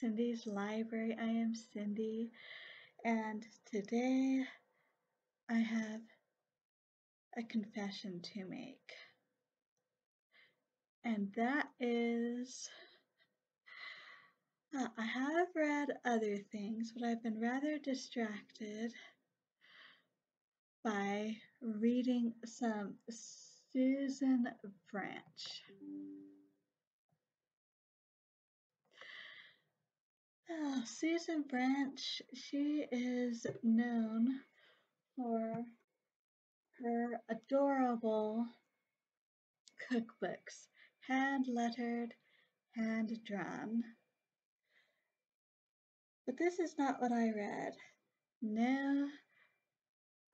Cindy's Library. I am Cindy, and today I have a confession to make. And that is, I have read other things, but I've been rather distracted by reading some Susan Branch. Susan Branch, she is known for her adorable cookbooks, hand-lettered, hand-drawn. But this is not what I read. No,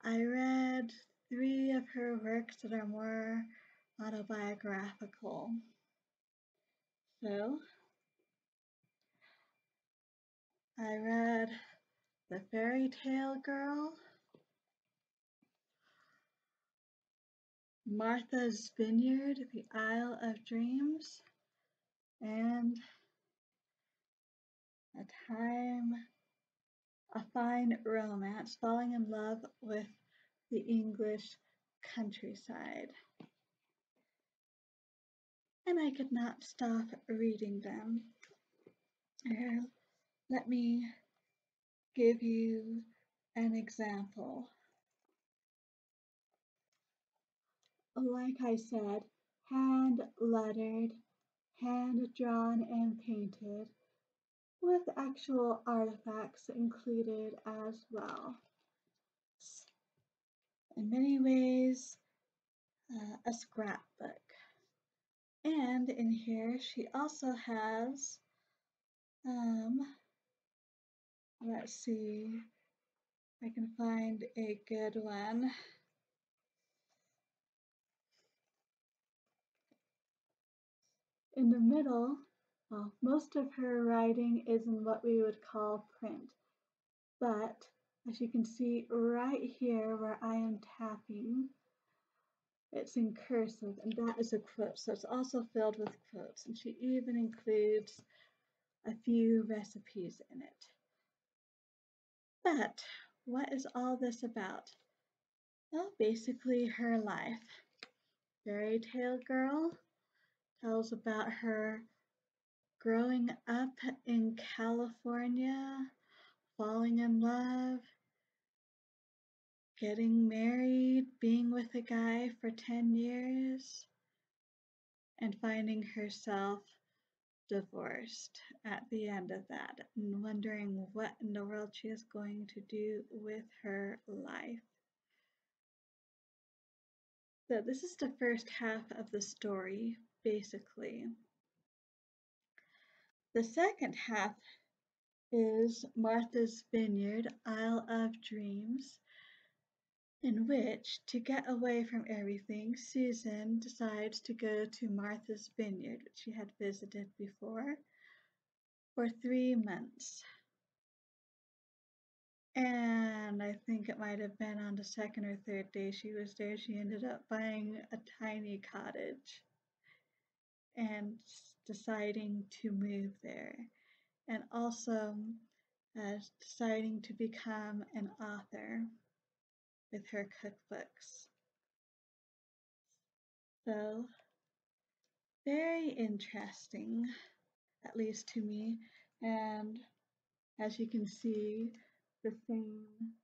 I read 3 of her works that are more autobiographical. So, I read The Fairy Tale Girl, Martha's Vineyard, The Isle of Dreams, and A Fine Romance, falling in love with the English countryside. And I could not stop reading them. Here, let me give you an example. Like I said, hand-lettered, hand-drawn and painted, with actual artifacts included as well. In many ways, a scrapbook. And in here she also has, let's see if I can find a good one. In the middle, well, most of her writing is in what we would call print, but as you can see right here where I am tapping, it's in cursive, and that is a quote, so it's also filled with quotes, and she even includes a few recipes in it. But what is all this about? Well, basically her life. Fairy Tale Girl tells about her growing up in California, falling in love, getting married, being with a guy for 10 years, and finding herself divorced at the end of that, and wondering what in the world she is going to do with her life. So this is the first half of the story, basically. The second half is Martha's Vineyard, Isle of Dreams, in which, to get away from everything, Susan decides to go to Martha's Vineyard, which she had visited before, for 3 months. And I think it might have been on the second or third day she was there, she ended up buying a tiny cottage and deciding to move there, and also deciding to become an author with her cookbooks. So, very interesting, at least to me, and as you can see, the same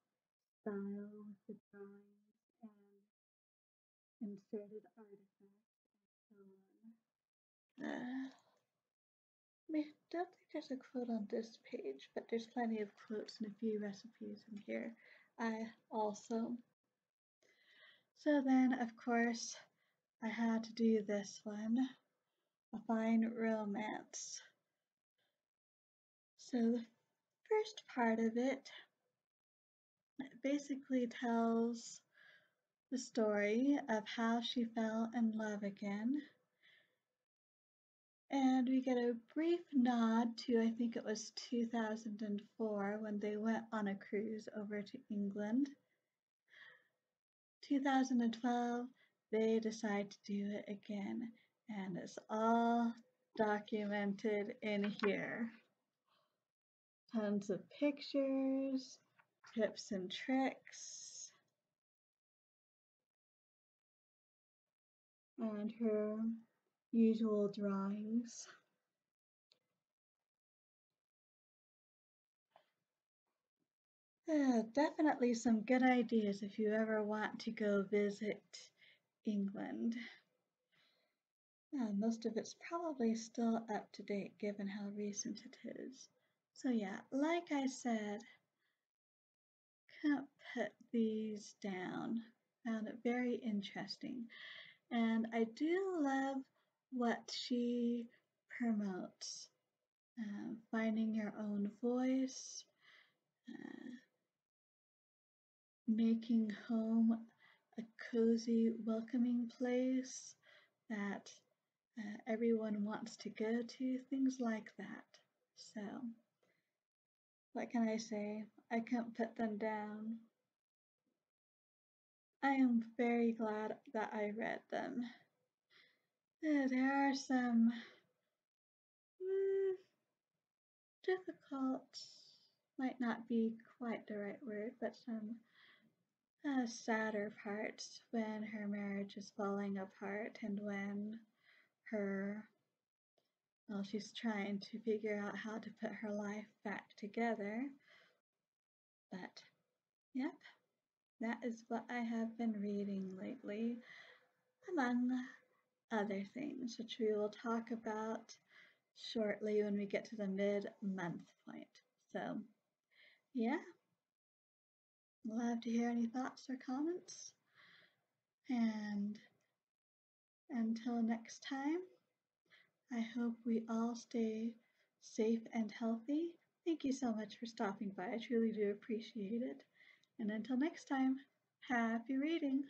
style with the drawings and inserted artifacts and so on. I don't think there's a quote on this page, but there's plenty of quotes and a few recipes in here. Also. So then, of course, I had to do this one, A Fine Romance. So the first part of it basically tells the story of how she fell in love again. And we get a brief nod to, I think it was 2004, when they went on a cruise over to England. 2012, they decide to do it again, and it's all documented in here. Tons of pictures, tips and tricks, and her usual drawings. Definitely some good ideas if you ever want to go visit England. Most of it's probably still up to date given how recent it is. So yeah, like I said, can't put these down. Found it very interesting. And I do love what she promotes. Finding your own voice, uh, making home a cozy, welcoming place that everyone wants to go to, things like that. So, what can I say? I can't put them down. I am very glad that I read them. There are some difficult, might not be quite the right word, but some sadder parts when her marriage is falling apart and when her, well, she's trying to figure out how to put her life back together. But, yep, that is what I have been reading lately, among other things, which we will talk about shortly when we get to the mid-month point. So, yeah, love to hear any thoughts or comments. And until next time, I hope we all stay safe and healthy. Thank you so much for stopping by. I truly do appreciate it. And until next time, happy reading.